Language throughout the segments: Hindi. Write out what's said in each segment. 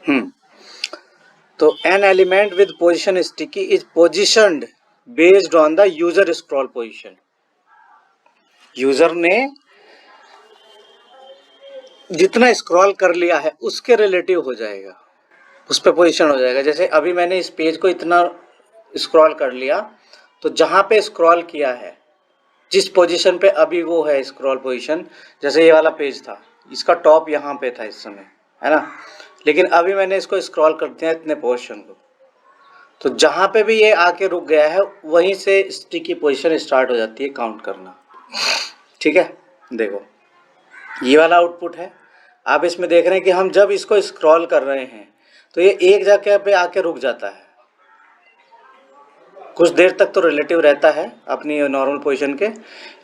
हम्म तो an element with position sticky is positioned based on the user scroll position. User ने जितना स्क्रॉल कर लिया है उसके रिलेटिव हो जाएगा, उस पर पोजिशन हो जाएगा। जैसे अभी मैंने इस पेज को इतना स्क्रॉल कर लिया, तो जहां पे स्क्रॉल किया है, जिस पोजीशन पे अभी वो है स्क्रॉल पोजीशन, जैसे ये वाला पेज था, इसका टॉप यहाँ पे था इस समय, है ना, लेकिन अभी मैंने इसको स्क्रॉल कर दिया इतने पोजीशन को, तो जहां पे भी ये आके रुक गया है वहीं से स्टिकी पोजीशन स्टार्ट हो जाती है काउंट करना। ठीक है, देखो ये वाला आउटपुट है। आप इसमें देख रहे हैं कि हम जब इसको स्क्रॉल कर रहे हैं तो ये एक जगह पे आके रुक जाता है, कुछ देर तक तो रिलेटिव रहता है अपनी नॉर्मल पोजीशन के,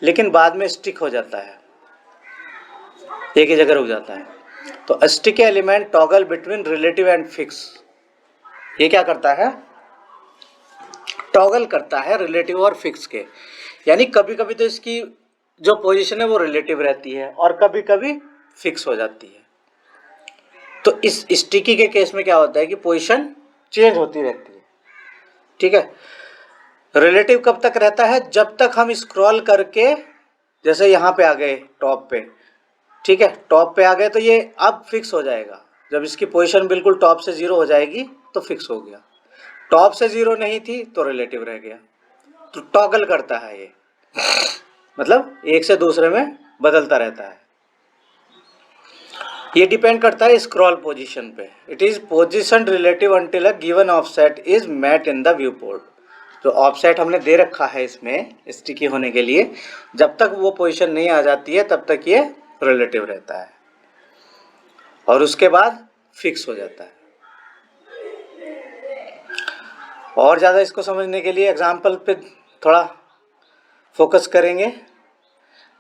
लेकिन बाद में स्टिक हो जाता है, एक ही जगह रुक जाता है। तो stick element toggle between relative and fix, ये क्या करता है, टॉगल करता है रिलेटिव और फिक्स के। यानी कभी कभी तो इसकी जो पोजीशन है वो रिलेटिव रहती है और कभी कभी फिक्स हो जाती है। तो इस स्टिकी के केस में क्या होता है कि पोजीशन चेंज होती रहती है। ठीक है, रिलेटिव कब तक रहता है, जब तक हम स्क्रॉल करके, जैसे यहाँ पे आ गए टॉप पे, ठीक है, टॉप पे आ गए तो ये अब फिक्स हो जाएगा। जब इसकी पोजीशन बिल्कुल टॉप से 0 हो जाएगी तो फिक्स हो गया, टॉप से 0 नहीं थी तो रिलेटिव रह गया। तो टॉगल करता है ये, मतलब एक से दूसरे में बदलता रहता है। ये डिपेंड करता है स्क्रॉल पोजीशन पे। It is position relative until a given offset is met in the viewport. जो ऑफसेट हमने दे रखा है इसमें स्टिकी होने के लिए, जब तक वो पोजीशन नहीं आ जाती है तब तक ये रिलेटिव रहता है और उसके बाद फिक्स हो जाता है। और ज़्यादा इसको समझने के लिए एग्जाम्पल पे थोड़ा फोकस करेंगे।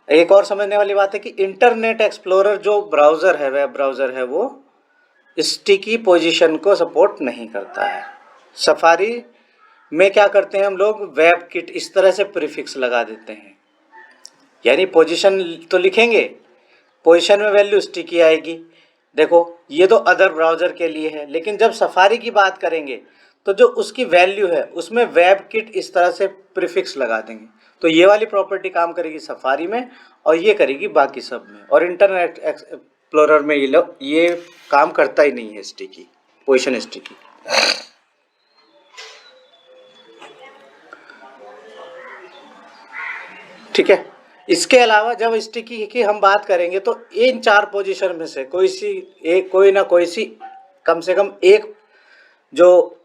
एक और समझने वाली बात है कि इंटरनेट एक्सप्लोरर जो ब्राउज़र है, वेब ब्राउज़र है, वो स्टिकी पोजीशन को सपोर्ट नहीं करता है। सफारी में क्या करते हैं हम लोग, वेब किट इस तरह से प्रीफिक्स लगा देते हैं, यानी पोजीशन तो लिखेंगे, पोजीशन में वैल्यू स्टिकी आएगी। देखो ये तो अदर ब्राउज़र के लिए है, लेकिन जब सफारी की बात करेंगे तो जो उसकी वैल्यू है उसमें वेब किट इस तरह से प्रीफिक्स लगा देंगे, तो ये वाली प्रॉपर्टी काम करेगी सफारी में और ये करेगी बाकी सब में। और इंटरनेट एक्सप्लोरर में ये काम करता ही नहीं है स्टिकी पोजीशन स्टिकी। ठीक है, इसके अलावा जब स्टिकी की हम बात करेंगे तो इन 4 पोजीशन में से कोई ना कोई सी कम से कम एक जो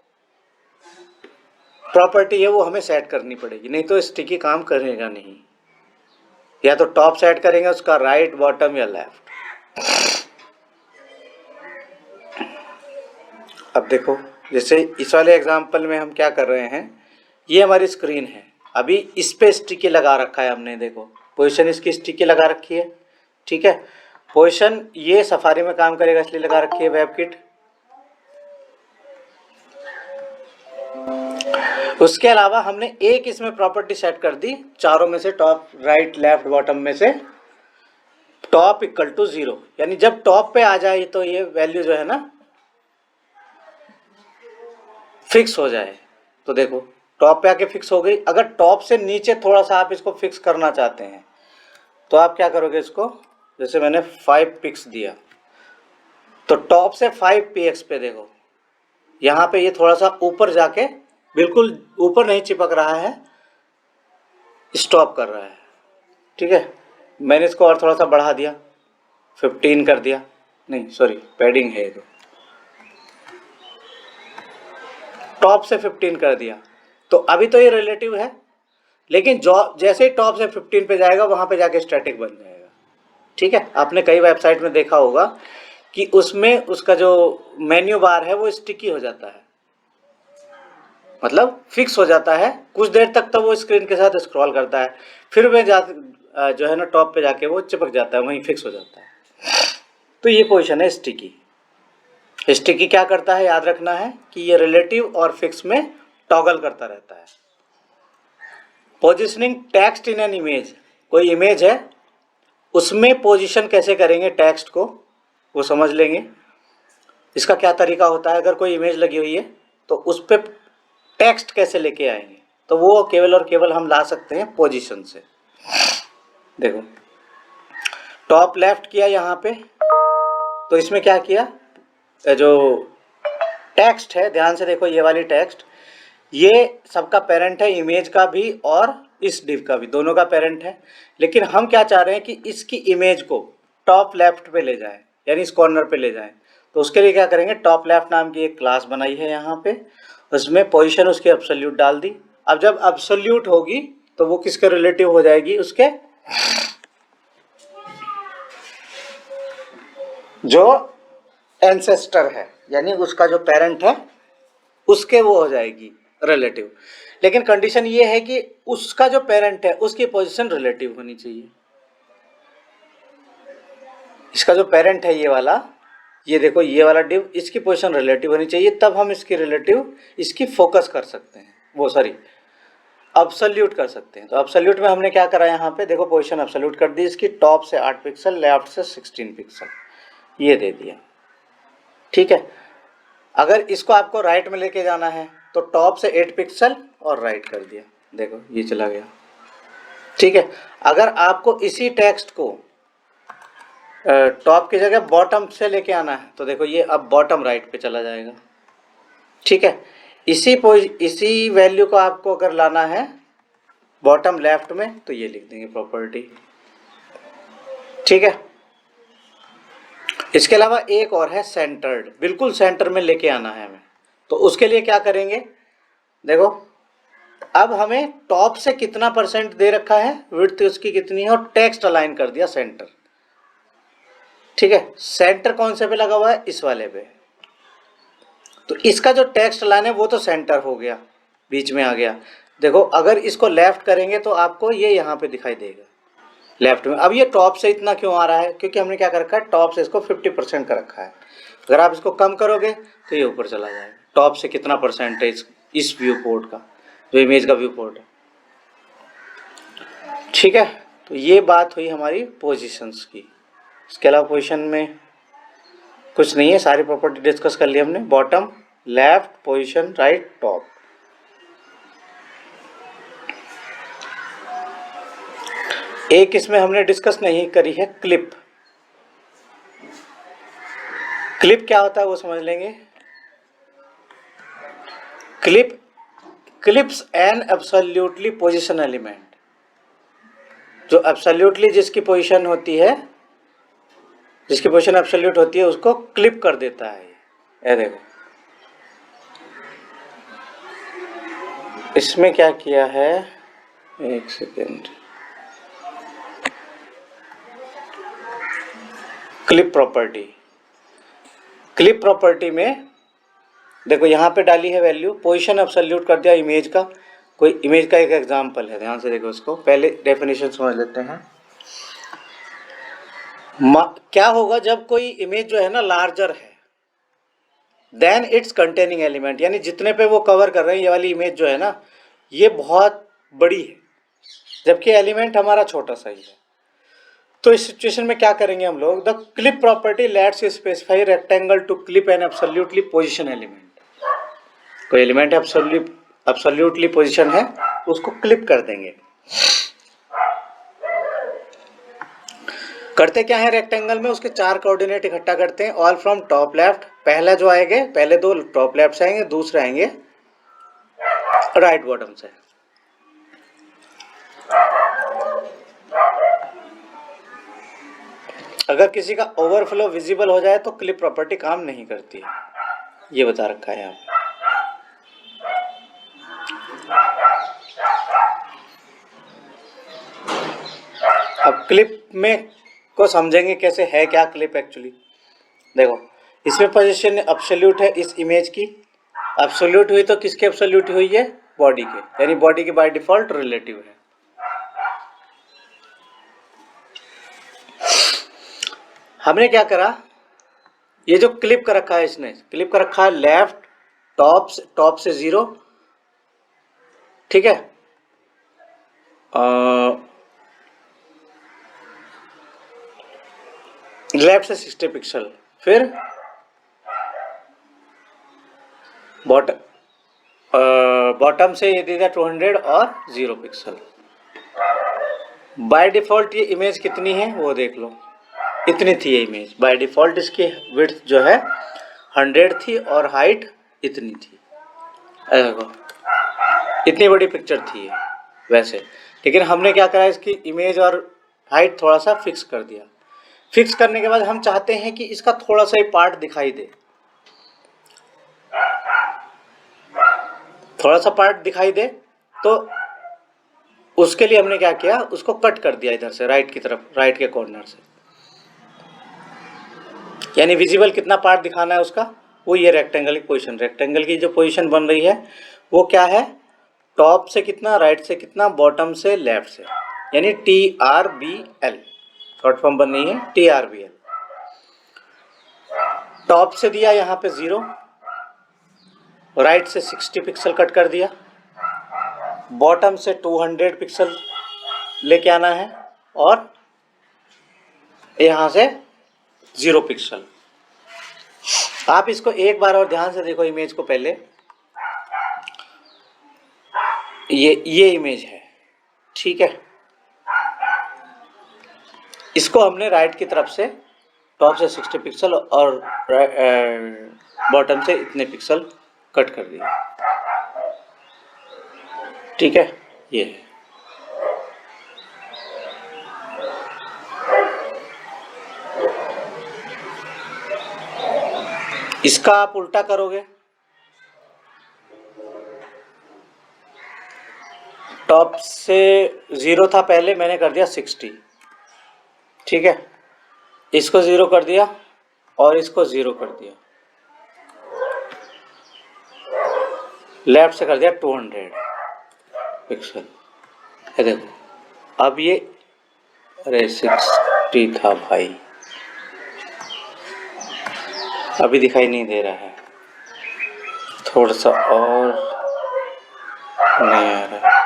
प्रॉपर्टी है वो हमें सेट करनी पड़ेगी, नहीं तो स्टिकी काम करेगा नहीं। या तो टॉप सेट करेंगे उसका, राइट, बॉटम या लेफ्ट। अब देखो जैसे इस वाले एग्जांपल में हम क्या कर रहे हैं, ये हमारी स्क्रीन है, अभी इस पे स्टिकी लगा रखा है हमने, देखो पोजीशन इसकी स्टिकी लगा रखी है। ठीक है, पोजीशन ये सफारी में काम करेगा इसलिए लगा रखी है वेब किट। उसके अलावा हमने एक इसमें प्रॉपर्टी सेट कर दी, चारों में से टॉप, राइट, लेफ्ट, बॉटम में से टॉप इक्वल टू 0, यानी जब टॉप पे आ जाए तो ये वैल्यू जो है ना फिक्स हो जाए। तो देखो टॉप पे आके फिक्स हो गई। अगर टॉप से नीचे थोड़ा सा आप इसको फिक्स करना चाहते हैं तो आप क्या करोगे, इसको जैसे मैंने 5 पिक्स दिया तो टॉप से 5 px पे देखो यहाँ पे ये थोड़ा सा ऊपर जाके, बिल्कुल ऊपर नहीं चिपक रहा है, स्टॉप कर रहा है। ठीक है, मैंने इसको और थोड़ा सा बढ़ा दिया, 15 कर दिया, नहीं सॉरी पैडिंग है, तो टॉप से 15 कर दिया। तो अभी तो ये रिलेटिव है, लेकिन जो जैसे ही टॉप से 15 पे जाएगा वहां पे जाके स्टैटिक बन जाएगा। ठीक है, आपने कई वेबसाइट में देखा होगा कि उसमें उसका जो मेन्यू बार है वो स्टिकी हो जाता है, मतलब फिक्स हो जाता है। कुछ देर तक तो वो स्क्रीन के साथ स्क्रॉल करता है, फिर वह जो है ना टॉप पे जाके वो चिपक जाता है, वहीं फिक्स हो जाता है। तो ये पोजीशन है स्टिकी। स्टिकी क्या करता है, याद रखना है कि ये रिलेटिव और फिक्स में टॉगल करता रहता है। Positioning text in an image, कोई इमेज है उसमें पोजीशन कैसे करेंगे टेक्स्ट को, वो समझ लेंगे। इसका क्या तरीका होता है, अगर कोई इमेज लगी हुई है तो उस पर टेक्स्ट कैसे लेके आएंगे, तो वो केवल और केवल हम ला सकते हैं पोजीशन से। देखो टॉप लेफ्ट किया यहाँ पे, तो इसमें क्या किया, जो टेक्स्ट है ध्यान से देखो, ये वाली टेक्स्ट, ये सबका पेरेंट है, इमेज का भी और इस डिव का भी, दोनों का पेरेंट है। लेकिन हम क्या चाह रहे हैं कि इसकी इमेज को टॉप लेफ्ट पे ले जाए, यानी इस कॉर्नर पे ले जाए। तो उसके लिए क्या करेंगे, टॉप लेफ्ट नाम की एक क्लास बनाई है यहाँ पे, उसमें पोजीशन उसकी एब्सोल्यूट डाल दी। अब जब एब्सोल्यूट होगी तो वो किसके रिलेटिव हो जाएगी, उसके जो एंसेस्टर है, यानी उसका जो पेरेंट है उसके वो हो जाएगी रिलेटिव। लेकिन कंडीशन ये है कि उसका जो पेरेंट है उसकी पोजीशन रिलेटिव होनी चाहिए। इसका जो पेरेंट है ये वाला, ये देखो ये वाला डिव, इसकी पोजीशन रिलेटिव होनी चाहिए, तब हम इसकी रिलेटिव इसकी फोकस कर सकते हैं, वो सॉरी अब्सोल्यूट कर सकते हैं। तो अब्सोल्यूट में हमने क्या करा, यहाँ पे देखो पोजीशन अब्सोल्यूट कर दी, इसकी टॉप से 8 पिक्सल, लेफ्ट से 16 पिक्सल ये दे दिया। ठीक है, अगर इसको आपको राइट में लेके जाना है तो टॉप से 8 पिक्सल और राइट कर दिया, देखो ये चला गया। ठीक है, अगर आपको इसी टेक्स्ट को टॉप की जगह बॉटम से लेके आना है तो देखो ये अब बॉटम राइट पे चला जाएगा। ठीक है, इसी वैल्यू को आपको अगर लाना है बॉटम लेफ्ट में तो ये लिख देंगे प्रॉपर्टी। ठीक है, इसके अलावा एक और है सेंटर्ड, बिल्कुल सेंटर में लेके आना है हमें। तो उसके लिए क्या करेंगे, देखो अब हमें टॉप से कितना परसेंट दे रखा है, विड्थ उसकी कितनी है, और टेक्स्ट अलाइन कर दिया सेंटर। ठीक है, सेंटर कौन से पे लगा हुआ है, इस वाले पे। तो इसका जो टेक्स्ट अलाइन है वो तो सेंटर हो गया, बीच में आ गया। देखो अगर इसको लेफ्ट करेंगे तो आपको ये यहाँ पे दिखाई देगा लेफ्ट में। अब ये टॉप से इतना क्यों आ रहा है, क्योंकि हमने क्या कर रखा है, टॉप से इसको 50% का रखा है। अगर आप इसको कम करोगे तो ये ऊपर चला जाएगा। टॉप से कितना परसेंटेज इस व्यू पोर्ट का, जो इमेज का व्यू पोर्ट है। ठीक है, तो ये बात हुई हमारी पोजीशंस की। इसके अलावा पोजीशन में कुछ नहीं है, सारी प्रॉपर्टी डिस्कस कर ली हमने, bottom, left, position, right, top. एक इसमें हमने डिस्कस नहीं करी है, क्लिप। क्लिप क्या होता है वो समझ लेंगे। Clip, clips N absolutely position element, जो एब्सोल्युटली जिसकी पोजीशन होती है, जिसकी पोजीशन एब्सोल्यूट होती है उसको क्लिप कर देता है। ये देखो इसमें क्या किया है, एक second, clip property. Clip property में देखो यहाँ पे डाली है वैल्यू, पोजीशन एब्सोल्यूट कर दिया इमेज का। कोई इमेज का एक एग्जांपल है, ध्यान से देखो इसको, पहले डेफिनेशन समझ लेते हैं। क्या होगा जब कोई इमेज जो है ना लार्जर है देन इट्स कंटेनिंग एलिमेंट, यानी जितने पे वो कवर कर रहे हैं, ये वाली इमेज जो है ना ये बहुत बड़ी है जबकि एलिमेंट हमारा छोटा सा ही है। तो इस सिचुएशन में क्या करेंगे हम लोग, the clip property let's specify rectangle to clip an absolutely position element. कोई एलिमेंट एब्सोल्युटली पोजीशन है उसको क्लिप कर देंगे। करते क्या है रेक्टेंगल में, उसके 4 कोऑर्डिनेट इकट्ठा करते हैं, ऑल फ्रॉम टॉप लेफ्ट। पहला जो आएंगे, पहले 2 टॉप लेफ्ट से आएंगे, दूसरे आएंगे राइट बॉटम से। अगर किसी का ओवरफ्लो विजिबल हो जाए तो क्लिप प्रॉपर्टी काम नहीं करती है, ये बता रखा है यहाँ पे। अब क्लिप में को समझेंगे कैसे है क्या क्लिप एक्चुअली। देखो इसमें पोजीशन एब्सोल्यूट है इस इमेज की, एब्सोल्यूट हुई तो किसके एब्सोल्यूट हुई है, बॉडी के, यानी बॉडी के बाय डिफॉल्ट रिलेटिव है। हमने क्या करा, ये जो क्लिप कर रखा है, इसने क्लिप कर रखा है लेफ्ट, टॉप से 0, ठीक है, लेफ्ट से 60 पिक्सल, फिर बॉटम से ये दे दिया 200 और 0 पिक्सल। बाय डिफ़ॉल्ट ये इमेज कितनी है वो देख लो, इतनी थी ये इमेज बाय डिफ़ॉल्ट। इसकी विड्थ जो है 100 थी और हाइट इतनी थी, देखो इतनी बड़ी पिक्चर थी ये वैसे। लेकिन हमने क्या करा, इसकी इमेज और हाइट थोड़ा सा फिक्स कर दिया। फिक्स करने के बाद हम चाहते हैं कि इसका थोड़ा सा ही पार्ट दिखाई दे, थोड़ा सा पार्ट दिखाई दे, तो उसके लिए हमने क्या किया, उसको कट कर दिया इधर से राइट की तरफ, राइट के कॉर्नर से। यानी विजिबल कितना पार्ट दिखाना है उसका, वो ये रेक्टेंगल की पोजीशन, रेक्टेंगल की जो पोजीशन बन रही है वो क्या है, टॉप से कितना, राइट से कितना, बॉटम से लेफ्ट से, यानी TRBL शॉर्ट फॉर्म बन रही है TRBL। टॉप से दिया यहाँ पे 0, राइट से 60 पिक्सल कट कर दिया, बॉटम से 200 पिक्सल लेके आना है और यहाँ से 0 पिक्सल। आप इसको एक बार और ध्यान से देखो इमेज को। पहले ये इमेज है, ठीक है, इसको हमने राइट की तरफ से टॉप से 60 पिक्सल और बॉटम से इतने पिक्सल कट कर दिया, ठीक है, ये है। इसका आप उल्टा करोगे, टॉप से 0 था पहले, मैंने कर दिया 60, ठीक है, इसको 0 कर दिया और इसको 0 कर दिया, लेफ्ट से कर दिया 200 पिक्सल। ये देखो अब ये, अरे 60 था भाई, अभी दिखाई नहीं दे रहा है, थोड़ा सा और नहीं आ रहा है।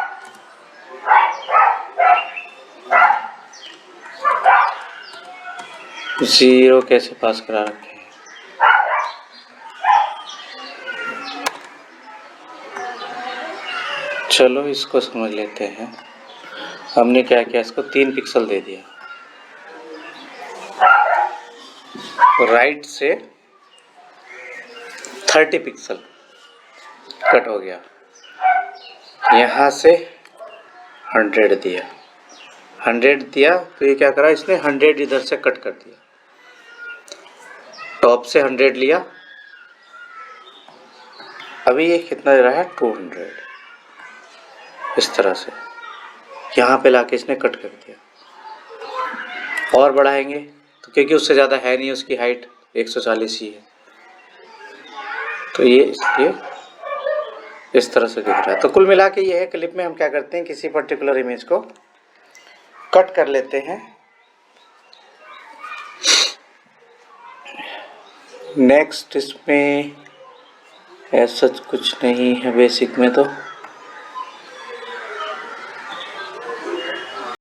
जीरो कैसे पास करा रखे हैं, चलो इसको समझ लेते हैं। हमने क्या किया, इसको 3 पिक्सल दे दिया, राइट से 30 पिक्सल कट हो गया, यहाँ से 100 दिया, 100 दिया तो ये क्या करा इसने, 100 इधर से कट कर दिया, टॉप से 100 लिया, अभी ये कितना दे रहा है 200, इस तरह से यहाँ पे लाके इसने कट कर दिया। और बढ़ाएंगे तो क्योंकि उससे ज़्यादा है नहीं, उसकी हाइट 140 ही है, तो ये इसलिए इस तरह से दिख रहा है। तो कुल मिला के ये है, क्लिप में हम क्या करते हैं, किसी पर्टिकुलर इमेज को कट कर लेते हैं। नेक्स्ट इसमें ऐसा कुछ नहीं है बेसिक में, तो